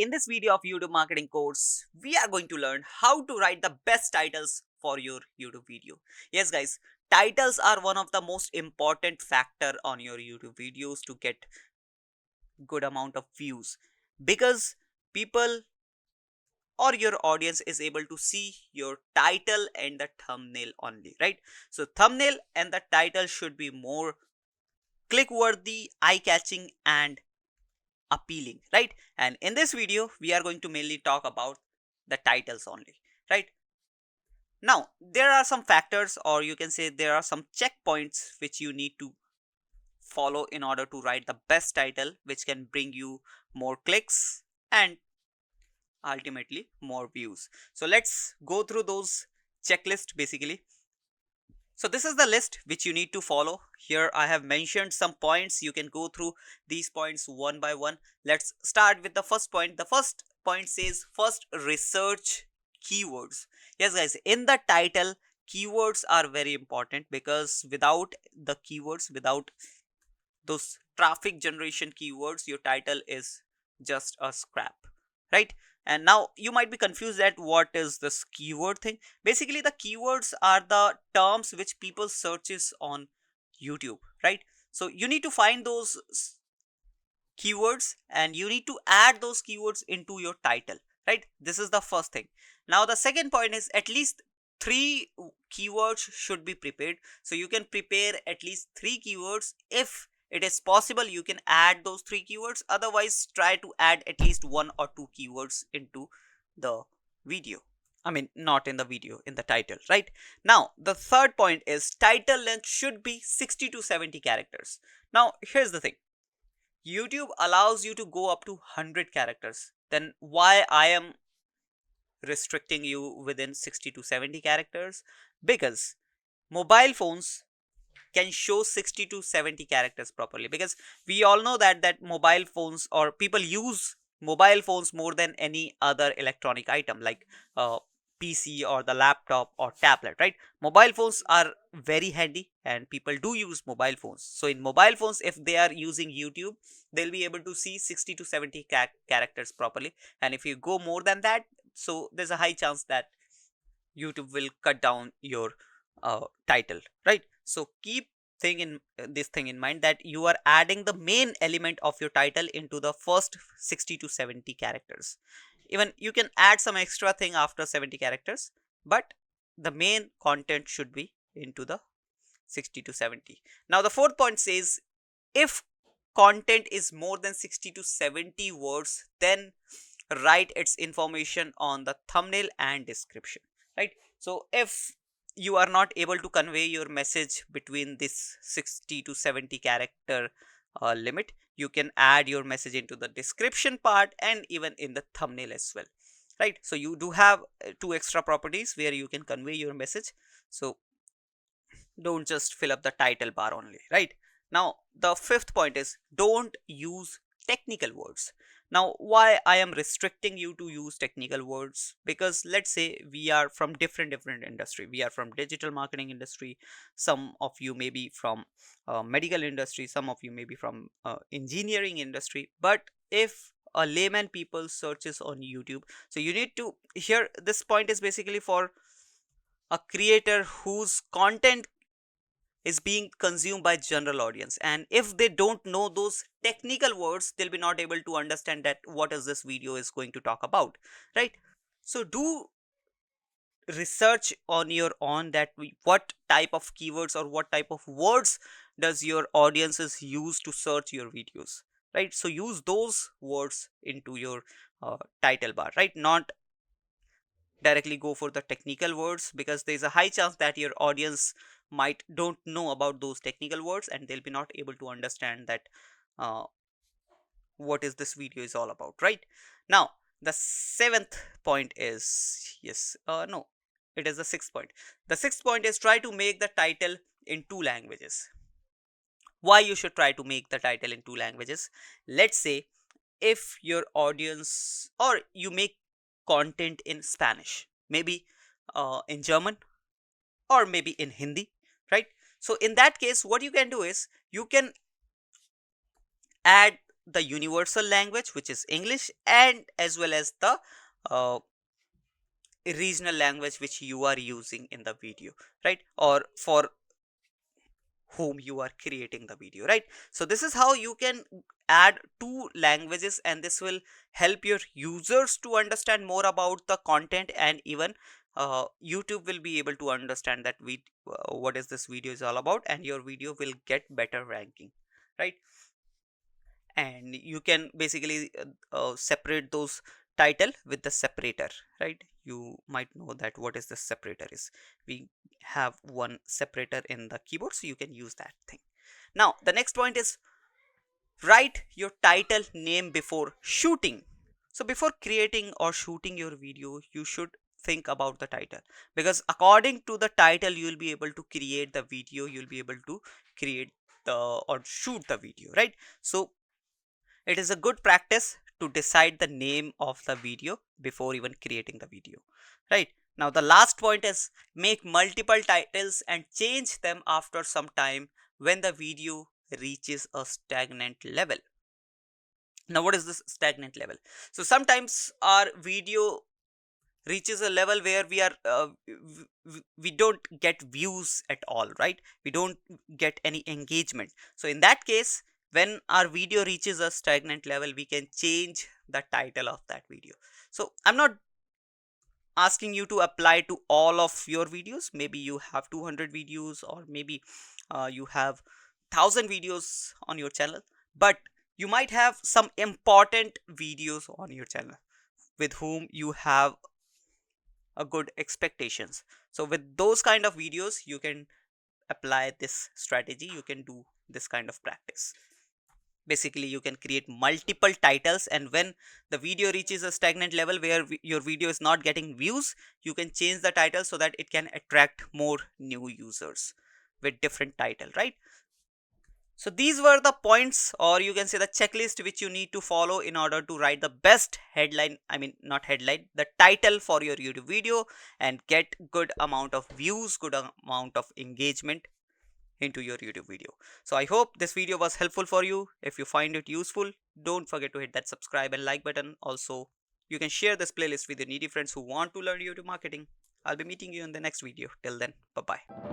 in this video of YouTube marketing course, we are going to learn how to write the best titles for your YouTube video. Yes guys, titles are one of the most important factor on your YouTube videos to get good amount of views, because people or your audience is able to see your title and the thumbnail only, right? So thumbnail and the title should be more click worthy, eye catching and appealing, right? And in this video we are going to mainly talk about the titles only, right? Now there are some factors, or you can say there are some checkpoints which you need to follow in order to write the best title which can bring you more clicks and ultimately more views. So let's go through those checklist basically. So this is the list which you need to follow. Here I have mentioned some points. You can go through these points one by one. Let's start with the first point. The first point says first research keywords. Yes guys, in the title keywords are very important, because without the keywords, without those traffic generation keywords, your title is just a scrap, right? And now you might be confused at what is this keyword thing. Basically the keywords are the terms which people searches on YouTube, right? So you need to find those keywords and you need to add those keywords into your title, right? This is the first thing. Now the second point is at least three keywords should be prepared. So you can prepare at least three keywords. If it is possible, you can add those three keywords. Otherwise try to add at least one or two keywords into the video. I mean, not in the video, in the title, right? Now the third point is title length should be 60 to 70 characters. Now here's the thing, YouTube allows you to go up to 100 characters. Then why I am restricting you within 60 to 70 characters? Because mobile phones can show 60 to 70 characters properly, because we all know that mobile phones, or people use mobile phones more than any other electronic item like PC or the laptop or tablet, right? Mobile phones are very handy and people do use mobile phones. So in mobile phones, if they are using YouTube, they'll be able to see 60 to 70 characters properly. And if you go more than that, so there's a high chance that YouTube will cut down your title, right? So keep this thing in mind, that you are adding the main element of your title into the first 60 to 70 characters. Even you can add some extra thing after 70 characters, but the main content should be into the 60 to 70. Now the fourth point says if content is more than 60 to 70 words, then write its information on the thumbnail and description, right? So if you are not able to convey your message between this 60 to 70 character limit, you can add your message into the description part and even in the thumbnail as well, right? So you do have two extra properties where you can convey your message. So don't just fill up the title bar only, right? Now the fifth point is don't use technical words. Now why I am restricting you to use technical words? Because let's say we are from different industry. We are from digital marketing industry, some of you may be from medical industry, some of you may be from engineering industry. But if a layman people searches on YouTube, so you need to, here this point is basically for a creator whose content is being consumed by general audience, and if they don't know those technical words, they'll be not able to understand that what is this video is going to talk about, right? So do research on your own that what type of keywords or what type of words does your audiences use to search your videos, right? So use those words into your title bar, right? Not directly go for the technical words, because there's a high chance that your audience might don't know about those technical words and they'll be not able to understand that uh, what is this video is all about, right? Now the seventh point is, yes, no, it is the sixth point. The sixth point is try to make the title in two languages. Why you should try to make the title in two languages? Let's say if your audience, or you make content in Spanish, maybe in German, or maybe in Hindi, right? So in that case what you can do is you can add the universal language, which is English, and as well as the uh, regional language which you are using in the video, right? Or for whom you are creating the video, right? So this is how you can add two languages, and this will help your users to understand more about the content, and even YouTube will be able to understand that what is this video is all about, and your video will get better ranking, right? And you can basically separate those title with the separator, right? You might know that what is the separator is. We have one separator in the keyboard, so you can use that thing. Now the next point is write your title name before shooting. So before creating or shooting your video, you should think about the title, because according to the title you will be able to create the video, you'll be able to create the or shoot the video, right? So it is a good practice to decide the name of the video before even creating the video, right? Now, the last point is make multiple titles and change them after some time when the video reaches a stagnant level. Now, what is this stagnant level? So, sometimes our video reaches a level where we don't get views at all, right? We don't get any engagement. So in that case, when our video reaches a stagnant level, we can change the title of that video. So I'm not asking you to apply to all of your videos. Maybe you have 200 videos, or maybe you have 1000 videos on your channel, but you might have some important videos on your channel with whom you have a good expectations. So with those kind of videos, you can apply this strategy, you can do this kind of practice. Basically you can create multiple titles, and when the video reaches a stagnant level where your video is not getting views, you can change the title so that it can attract more new users with different title, right? So these were the points, or you can say the checklist, which you need to follow in order to write the best headline, I mean not headline, the title for your YouTube video, and get good amount of views, good amount of engagement into your YouTube video. So I hope this video was helpful for you. If you find it useful, don't forget to hit that subscribe and like button. Also, you can share this playlist with your needy friends who want to learn YouTube marketing. I'll be meeting you in the next video. Till then, bye bye.